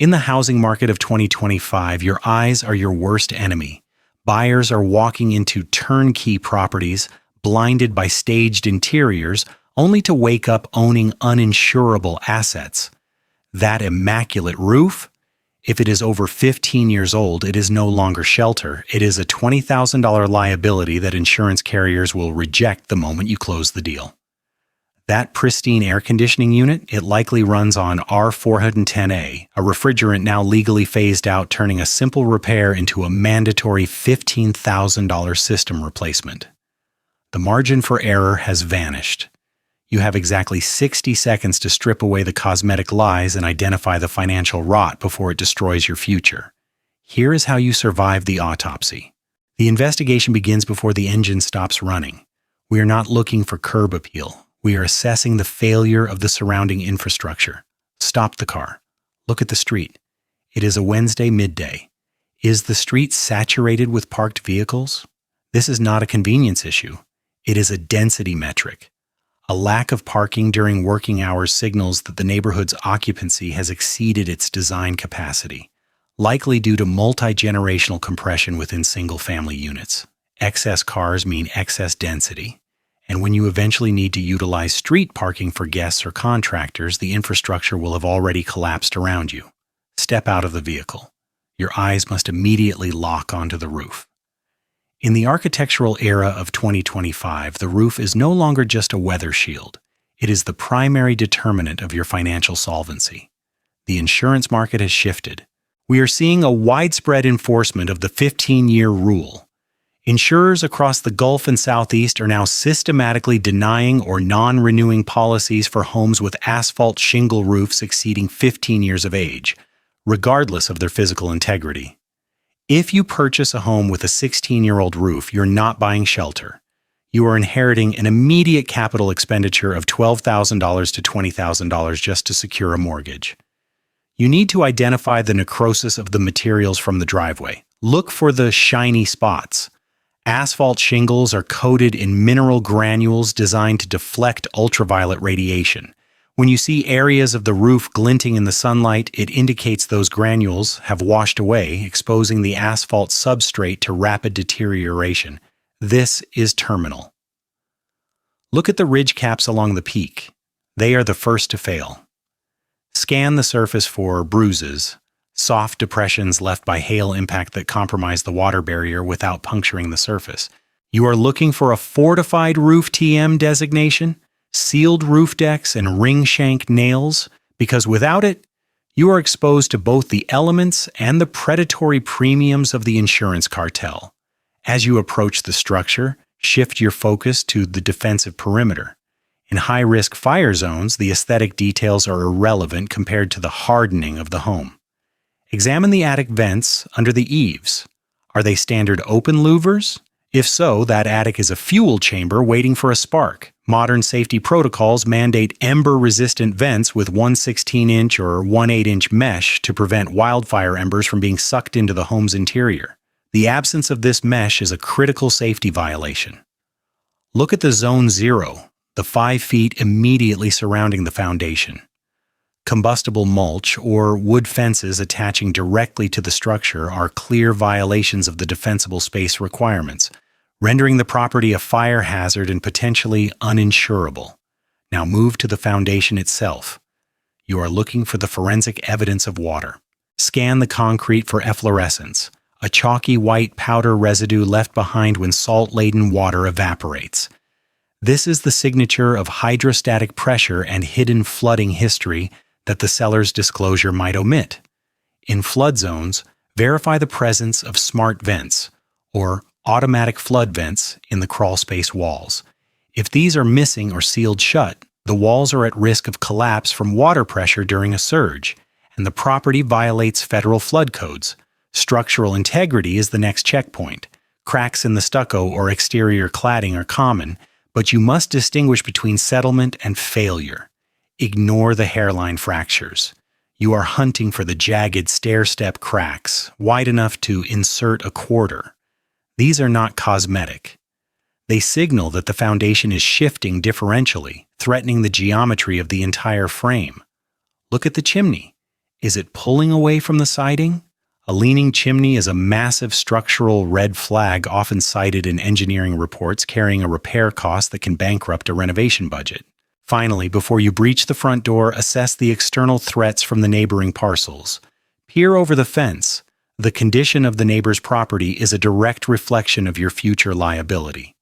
In the housing market of 2025, your eyes are your worst enemy. Buyers are walking into turnkey properties, blinded by staged interiors, only to wake up owning uninsurable assets. That immaculate roof? If it is over 15 years old, it is no longer shelter. It is a $20,000 liability that insurance carriers will reject the moment you close the deal. That pristine air conditioning unit, it likely runs on R-410A, a refrigerant now legally phased out, turning a simple repair into a mandatory $15,000 system replacement. The margin for error has vanished. You have exactly 60 seconds to strip away the cosmetic lies and identify the financial rot before it destroys your future. Here is how you survive the autopsy. The investigation begins before the engine stops running. We are not looking for curb appeal. We are assessing the failure of the surrounding infrastructure. Stop the car. Look at the street. It is a Wednesday midday. Is the street saturated with parked vehicles? This is not a convenience issue. It is a density metric. A lack of parking during working hours signals that the neighborhood's occupancy has exceeded its design capacity, likely due to multi-generational compression within single-family units. Excess cars mean excess density. And when you eventually need to utilize street parking for guests or contractors, the infrastructure will have already collapsed around you. Step out of the vehicle. Your eyes must immediately lock onto the roof. In the architectural era of 2025, the roof is no longer just a weather shield. It is the primary determinant of your financial solvency. The insurance market has shifted. We are seeing a widespread enforcement of the 15-year rule. Insurers across the Gulf and Southeast are now systematically denying or non-renewing policies for homes with asphalt shingle roofs exceeding 15 years of age, regardless of their physical integrity. If you purchase a home with a 16-year-old roof, you're not buying shelter. You are inheriting an immediate capital expenditure of $12,000 to $20,000 just to secure a mortgage. You need to identify the necrosis of the materials from the driveway. Look for the shiny spots. Asphalt shingles are coated in mineral granules designed to deflect ultraviolet radiation. When you see areas of the roof glinting in the sunlight, it indicates those granules have washed away, exposing the asphalt substrate to rapid deterioration. This is terminal. Look at the ridge caps along the peak. They are the first to fail. Scan the surface for bruises, soft depressions left by hail impact that compromise the water barrier without puncturing the surface. You are looking for a fortified roof TM designation, sealed roof decks, and ring shank nails, because without it, you are exposed to both the elements and the predatory premiums of the insurance cartel. As you approach the structure, shift your focus to the defensive perimeter. In high-risk fire zones, the aesthetic details are irrelevant compared to the hardening of the home. Examine the attic vents under the eaves. Are they standard open louvers? If so, that attic is a fuel chamber waiting for a spark. Modern safety protocols mandate ember-resistant vents with 1/16-inch or 1/8-inch mesh to prevent wildfire embers from being sucked into the home's interior. The absence of this mesh is a critical safety violation. Look at the Zone 0, the 5 feet immediately surrounding the foundation. Combustible mulch or wood fences attaching directly to the structure are clear violations of the defensible space requirements, rendering the property a fire hazard and potentially uninsurable. Now move to the foundation itself. You are looking for the forensic evidence of water. Scan the concrete for efflorescence, a chalky white powder residue left behind when salt-laden water evaporates. This is the signature of hydrostatic pressure and hidden flooding history that the seller's disclosure might omit. In flood zones, verify the presence of smart vents, or automatic flood vents, in the crawlspace walls. If these are missing or sealed shut, the walls are at risk of collapse from water pressure during a surge, and the property violates federal flood codes. Structural integrity is the next checkpoint. Cracks in the stucco or exterior cladding are common, but you must distinguish between settlement and failure. Ignore the hairline fractures. You are hunting for the jagged stair-step cracks, wide enough to insert a quarter. These are not cosmetic. They signal that the foundation is shifting differentially, threatening the geometry of the entire frame. Look at the chimney. Is it pulling away from the siding? A leaning chimney is a massive structural red flag often cited in engineering reports, carrying a repair cost that can bankrupt a renovation budget. Finally, before you breach the front door, assess the external threats from the neighboring parcels. Peer over the fence. The condition of the neighbor's property is a direct reflection of your future liability.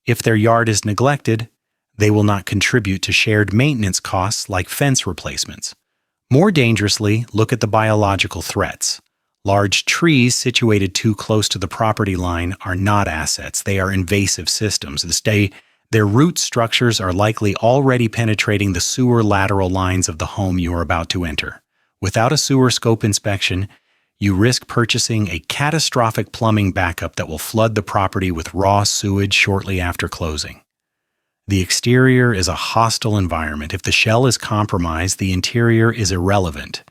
If their yard is neglected, they will not contribute to shared maintenance costs like fence replacements. More dangerously, look at the biological threats. Large trees situated too close to the property line are not assets. They are invasive systems. Their root structures are likely already penetrating the sewer lateral lines of the home you are about to enter. Without a sewer scope inspection, you risk purchasing a catastrophic plumbing backup that will flood the property with raw sewage shortly after closing. The exterior is a hostile environment. If the shell is compromised, the interior is irrelevant.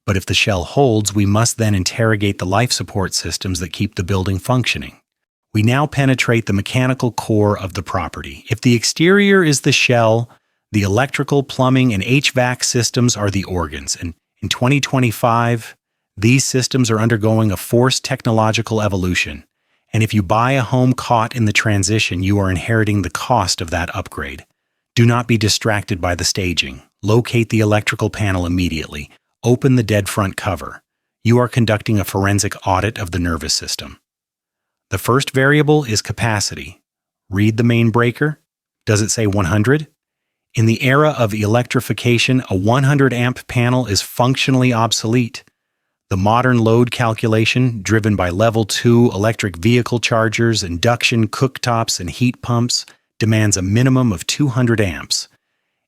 But if the shell holds, we must then interrogate the life support systems that keep the building functioning. We now penetrate the mechanical core of the property. If the exterior is the shell, the electrical, plumbing, and HVAC systems are the organs. And in 2025, these systems are undergoing a forced technological evolution. And if you buy a home caught in the transition, you are inheriting the cost of that upgrade. Do not be distracted by the staging. Locate the electrical panel immediately. Open the dead front cover. You are conducting a forensic audit of the nervous system. The first variable is capacity. Read the main breaker. Does it say 100? In the era of electrification, a 100 amp panel is functionally obsolete. The modern load calculation, driven by level 2 electric vehicle chargers, induction cooktops, and heat pumps, demands a minimum of 200 amps.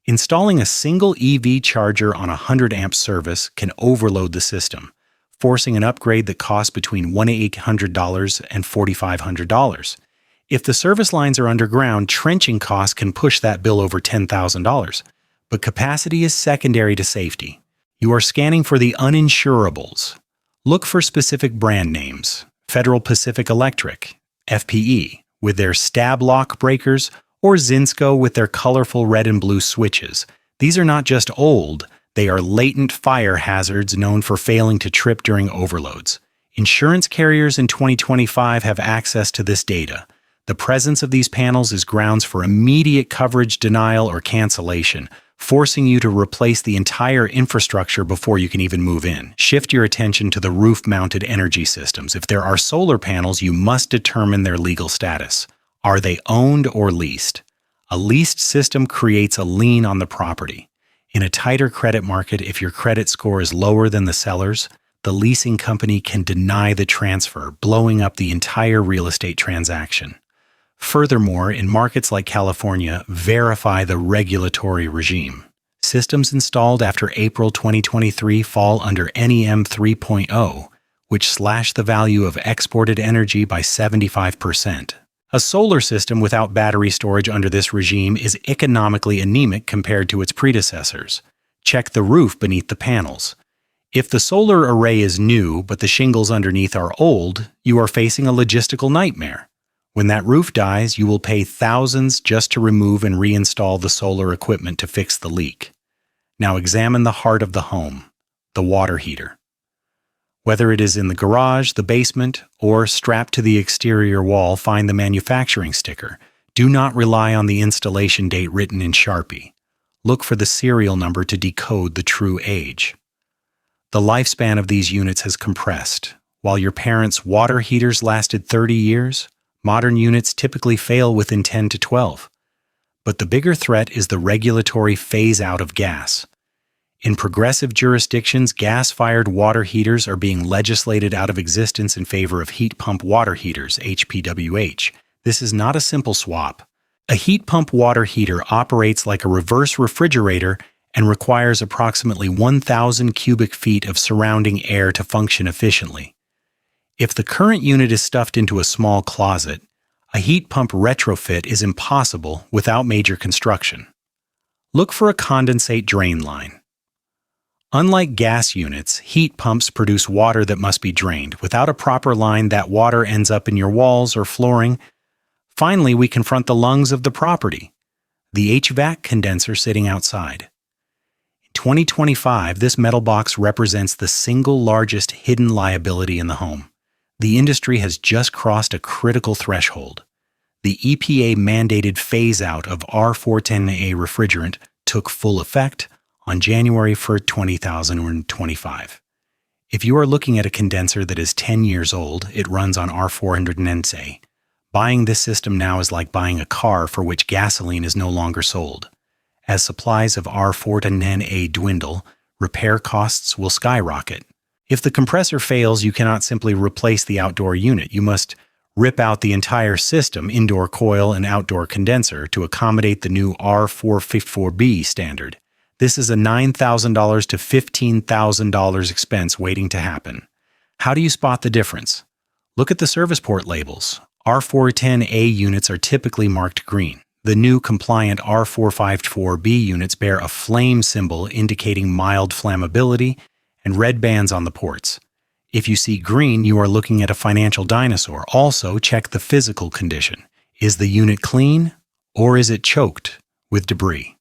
Installing a single EV charger on a 100 amp service can overload the system, forcing an upgrade that costs between $1,800 and $4,500. If the service lines are underground, trenching costs can push that bill over $10,000. But capacity is secondary to safety. You are scanning for the uninsurables. Look for specific brand names: Federal Pacific Electric, FPE, with their stab lock breakers, or Zinsco with their colorful red and blue switches. These are not just old, they are latent fire hazards known for failing to trip during overloads. Insurance carriers in 2025 have access to this data. The presence of these panels is grounds for immediate coverage denial or cancellation, forcing you to replace the entire infrastructure before you can even move in. Shift your attention to the roof-mounted energy systems. If there are solar panels, you must determine their legal status. Are they owned or leased? A leased system creates a lien on the property. In a tighter credit market, if your credit score is lower than the seller's, the leasing company can deny the transfer, blowing up the entire real estate transaction. Furthermore, in markets like California, verify the regulatory regime. Systems installed after April 2023 fall under NEM 3.0, which slash the value of exported energy by 75%. A solar system without battery storage under this regime is economically anemic compared to its predecessors. Check the roof beneath the panels. If the solar array is new but the shingles underneath are old, you are facing a logistical nightmare. When that roof dies, you will pay thousands just to remove and reinstall the solar equipment to fix the leak. Now examine the heart of the home, the water heater. Whether it is in the garage, the basement, or strapped to the exterior wall, find the manufacturing sticker. Do not rely on the installation date written in Sharpie. Look for the serial number to decode the true age. The lifespan of these units has compressed. While your parents' water heaters lasted 30 years, modern units typically fail within 10 to 12. But the bigger threat is the regulatory phase-out of gas. In progressive jurisdictions, gas-fired water heaters are being legislated out of existence in favor of heat pump water heaters, HPWH. This is not a simple swap. A heat pump water heater operates like a reverse refrigerator and requires approximately 1,000 cubic feet of surrounding air to function efficiently. If the current unit is stuffed into a small closet, a heat pump retrofit is impossible without major construction. Look for a condensate drain line. Unlike gas units, heat pumps produce water that must be drained. Without a proper line, that water ends up in your walls or flooring. Finally, we confront the lungs of the property, the HVAC condenser sitting outside. 2025, this metal box represents the single largest hidden liability in the home. The industry has just crossed a critical threshold. The EPA-mandated phase-out of R-410A refrigerant took full effect on January 1, 2025. If you are looking at a condenser that is 10 years old, it runs on R-410A. Buying this system now is like buying a car for which gasoline is no longer sold. As supplies of R-410A dwindle, repair costs will skyrocket. If the compressor fails, you cannot simply replace the outdoor unit. You must rip out the entire system, indoor coil and outdoor condenser, to accommodate the new R-454B standard. This is a $9,000 to $15,000 expense waiting to happen. How do you spot the difference? Look at the service port labels. R-410A units are typically marked green. The new compliant R-454B units bear a flame symbol indicating mild flammability and red bands on the ports. If you see green, you are looking at a financial dinosaur. Also, check the physical condition. Is the unit clean, or is it choked with debris?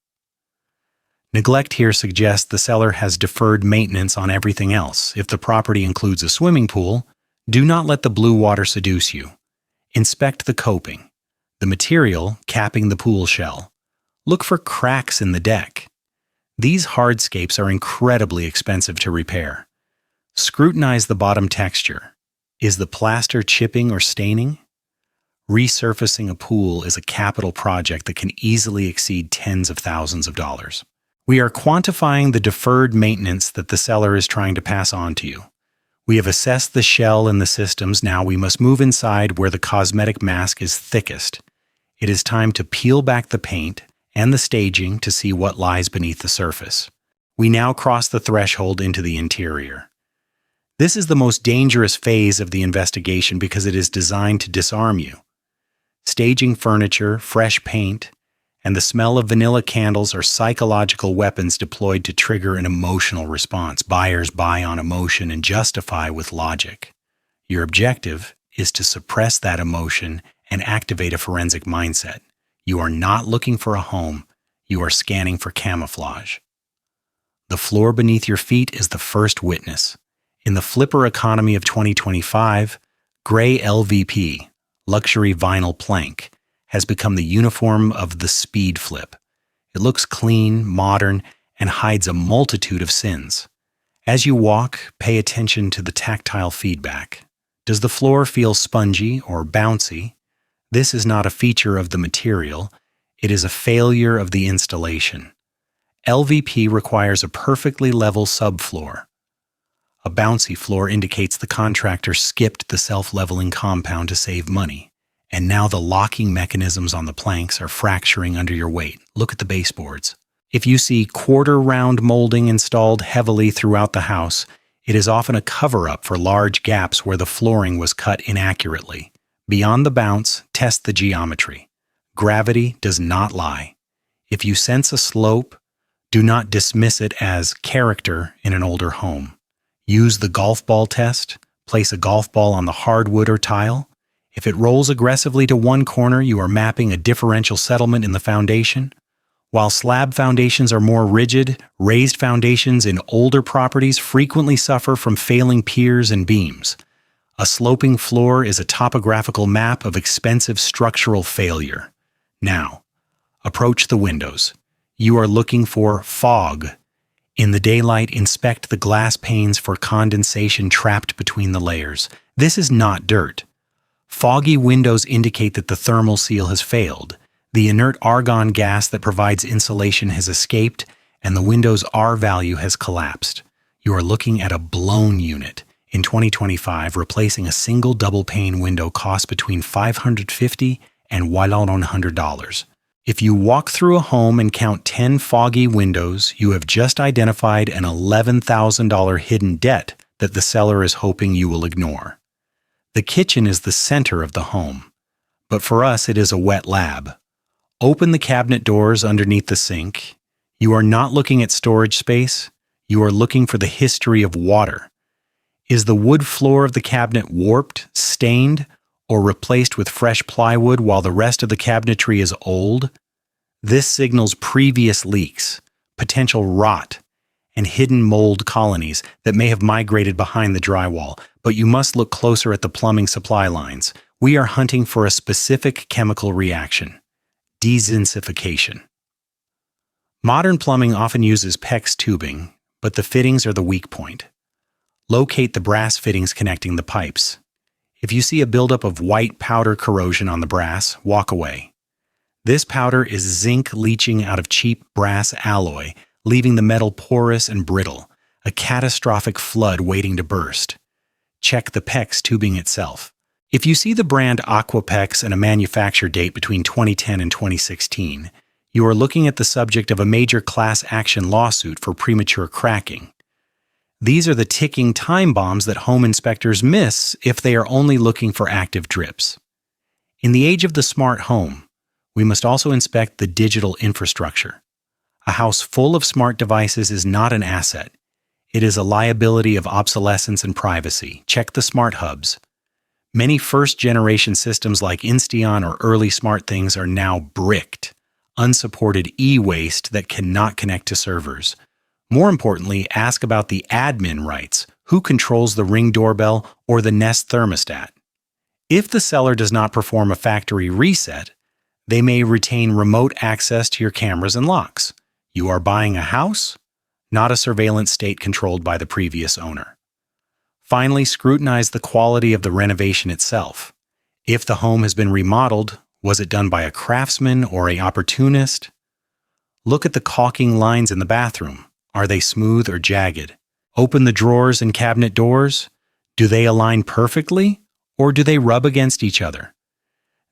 Neglect here suggests the seller has deferred maintenance on everything else. If the property includes a swimming pool, do not let the blue water seduce you. Inspect the coping, the material capping the pool shell. Look for cracks in the deck. These hardscapes are incredibly expensive to repair. Scrutinize the bottom texture. Is the plaster chipping or staining? Resurfacing a pool is a capital project that can easily exceed tens of thousands of dollars. We are quantifying the deferred maintenance that the seller is trying to pass on to you. We have assessed the shell and the systems. Now we must move inside where the cosmetic mask is thickest. It is time to peel back the paint and the staging to see what lies beneath the surface. We now cross the threshold into the interior. This is the most dangerous phase of the investigation because it is designed to disarm you. Staging furniture, fresh paint, and the smell of vanilla candles are psychological weapons deployed to trigger an emotional response. Buyers buy on emotion and justify with logic. Your objective is to suppress that emotion and activate a forensic mindset. You are not looking for a home, you are scanning for camouflage. The floor beneath your feet is the first witness. In the flipper economy of 2025, gray LVP, luxury vinyl plank, has become the uniform of the speed flip. It looks clean, modern, and hides a multitude of sins. As you walk, pay attention to the tactile feedback. Does the floor feel spongy or bouncy? This is not a feature of the material, it is a failure of the installation. LVP requires a perfectly level subfloor. A bouncy floor indicates the contractor skipped the self-leveling compound to save money. And now the locking mechanisms on the planks are fracturing under your weight. Look at the baseboards. If you see quarter-round molding installed heavily throughout the house, it is often a cover-up for large gaps where the flooring was cut inaccurately. Beyond the bounce, test the geometry. Gravity does not lie. If you sense a slope, do not dismiss it as character in an older home. Use the golf ball test. Place a golf ball on the hardwood or tile. If it rolls aggressively to one corner, you are mapping a differential settlement in the foundation. While slab foundations are more rigid, raised foundations in older properties frequently suffer from failing piers and beams. A sloping floor is a topographical map of expensive structural failure. Now, approach the windows. You are looking for fog. In the daylight, inspect the glass panes for condensation trapped between the layers. This is not dirt. Foggy windows indicate that the thermal seal has failed. The inert argon gas that provides insulation has escaped, and the window's R value has collapsed. You are looking at a blown unit. In 2025, replacing a single double-pane window costs between $550 and $100. If you walk through a home and count 10 foggy windows, you have just identified an $11,000 hidden debt that the seller is hoping you will ignore. The kitchen is the center of the home, but for us it is a wet lab. Open the cabinet doors underneath the sink. You are not looking at storage space, you are looking for the history of water. Is the wood floor of the cabinet warped, stained, or replaced with fresh plywood while the rest of the cabinetry is old? This signals previous leaks, potential rot, and hidden mold colonies that may have migrated behind the drywall, but you must look closer at the plumbing supply lines. We are hunting for a specific chemical reaction: dezinsification. Modern plumbing often uses PEX tubing, but the fittings are the weak point. Locate the brass fittings connecting the pipes. If you see a buildup of white powder corrosion on the brass, walk away. This powder is zinc leaching out of cheap brass alloy, leaving the metal porous and brittle, a catastrophic flood waiting to burst. Check the PEX tubing itself. If you see the brand Aquapex and a manufacture date between 2010 and 2016, you are looking at the subject of a major class action lawsuit for premature cracking. These are the ticking time bombs that home inspectors miss if they are only looking for active drips. In the age of the smart home, we must also inspect the digital infrastructure. A house full of smart devices is not an asset. It is a liability of obsolescence and privacy. Check the smart hubs. Many first-generation systems like Insteon or early SmartThings are now bricked, unsupported e-waste that cannot connect to servers. More importantly, ask about the admin rights. Who controls the Ring doorbell or the Nest thermostat? If the seller does not perform a factory reset, they may retain remote access to your cameras and locks. You are buying a house, not a surveillance state controlled by the previous owner. Finally, scrutinize the quality of the renovation itself. If the home has been remodeled, was it done by a craftsman or an opportunist? Look at the caulking lines in the bathroom. Are they smooth or jagged? Open the drawers and cabinet doors. Do they align perfectly, or do they rub against each other?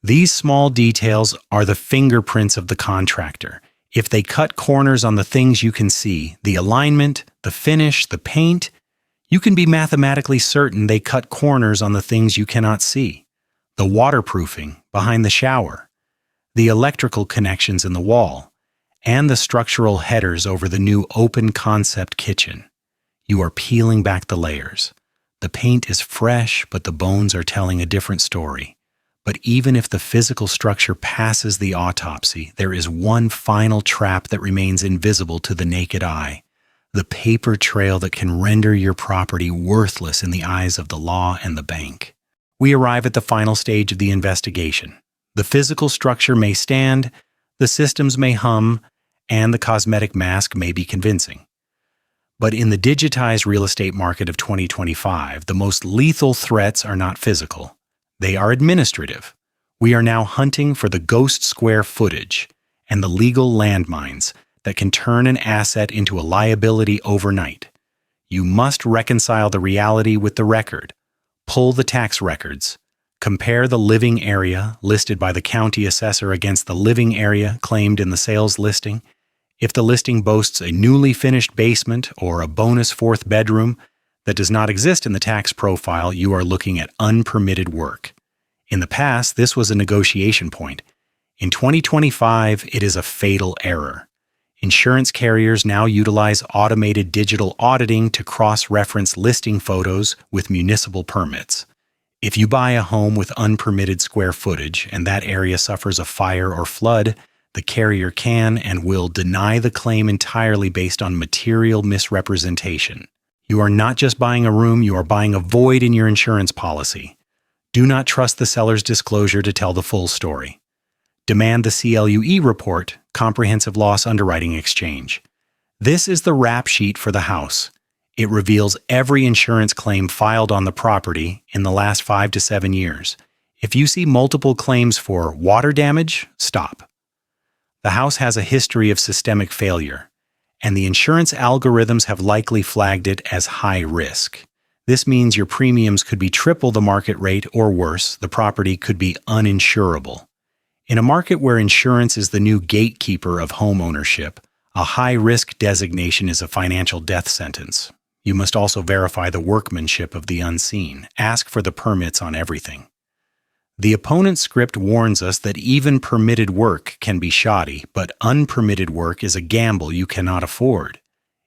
These small details are the fingerprints of the contractor. If they cut corners on the things you can see, the alignment, the finish, the paint, you can be mathematically certain they cut corners on the things you cannot see. The waterproofing behind the shower, the electrical connections in the wall, and the structural headers over the new open-concept kitchen. You are peeling back the layers. The paint is fresh, but the bones are telling a different story. But even if the physical structure passes the autopsy, there is one final trap that remains invisible to the naked eye: the paper trail that can render your property worthless in the eyes of the law and the bank. We arrive at the final stage of the investigation. The physical structure may stand, the systems may hum, and the cosmetic mask may be convincing. But in the digitized real estate market of 2025, the most lethal threats are not physical. They are administrative. We are now hunting for the ghost square footage and the legal landmines that can turn an asset into a liability overnight. You must reconcile the reality with the record. Pull the tax records. Compare the living area listed by the county assessor against the living area claimed in the sales listing. If the listing boasts a newly finished basement or a bonus fourth bedroom that does not exist in the tax profile, you are looking at unpermitted work. In the past, this was a negotiation point. In 2025, it is a fatal error. Insurance carriers now utilize automated digital auditing to cross-reference listing photos with municipal permits. If you buy a home with unpermitted square footage and that area suffers a fire or flood, the carrier can and will deny the claim entirely based on material misrepresentation. You are not just buying a room, you are buying a void in your insurance policy. Do not trust the seller's disclosure to tell the full story. Demand the CLUE report, Comprehensive Loss Underwriting Exchange. This is the rap sheet for the house. It reveals every insurance claim filed on the property in the last 5 to 7 years. If you see multiple claims for water damage, stop. The house has a history of systemic failure, and the insurance algorithms have likely flagged it as high risk. This means your premiums could be triple the market rate, or worse, the property could be uninsurable. In a market where insurance is the new gatekeeper of home ownership, a high-risk designation is a financial death sentence. You must also verify the workmanship of the unseen. Ask for the permits on everything. The opponent's script warns us that even permitted work can be shoddy, but unpermitted work is a gamble you cannot afford.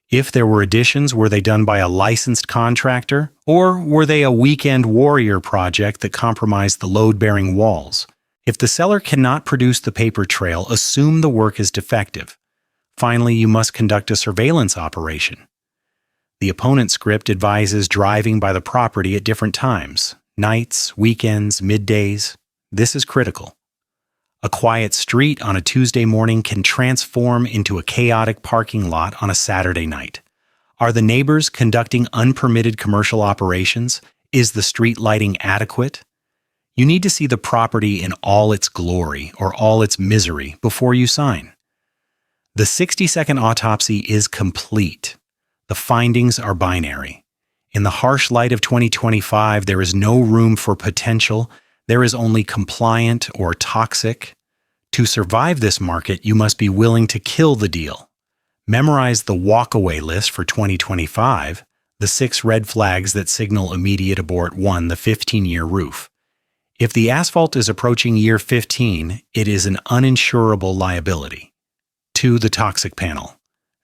If there were additions, were they done by a licensed contractor, or were they a weekend warrior project that compromised the load-bearing walls? If the seller cannot produce the paper trail, assume the work is defective. Finally, you must conduct a surveillance operation. The opponent script advises driving by the property at different times, nights, weekends, middays. This is critical. A quiet street on a Tuesday morning can transform into a chaotic parking lot on a Saturday night. Are the neighbors conducting unpermitted commercial operations? Is the street lighting adequate? You need to see the property in all its glory or all its misery before you sign. The 60-second autopsy is complete. The findings are binary. In the harsh light of 2025, there is no room for potential. There is only compliant or toxic. To survive this market, you must be willing to kill the deal. Memorize the walkaway list for 2025, the 6 red flags that signal immediate abort. 1. The 15-year roof. If the asphalt is approaching year 15, it is an uninsurable liability. 2. The toxic panel.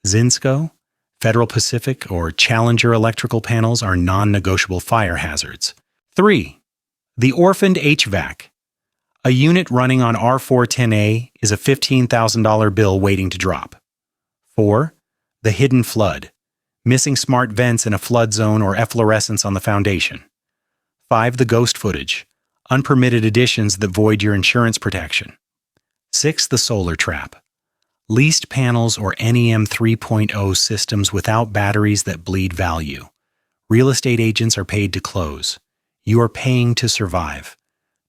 Zinsco, Federal Pacific, or Challenger electrical panels are non-negotiable fire hazards. 3. The orphaned HVAC. A unit running on R-410A is a $15,000 bill waiting to drop. 4. The hidden flood. Missing smart vents in a flood zone or efflorescence on the foundation. 5. The ghost footage. Unpermitted additions that void your insurance protection. 6. The solar trap. Leased panels or NEM 3.0 systems without batteries that bleed value. Real estate agents are paid to close. You are paying to survive.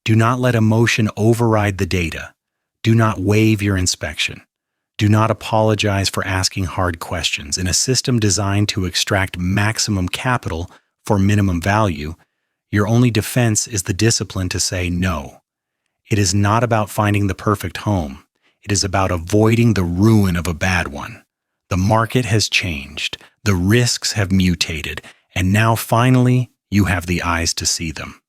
Do not let emotion override the data. Do not waive your inspection. Do not apologize for asking hard questions. In a system designed to extract maximum capital for minimum value, your only defense is the discipline to say no. It is not about finding the perfect home. It is about avoiding the ruin of a bad one. The market has changed. The risks have mutated. And now finally, you have the eyes to see them.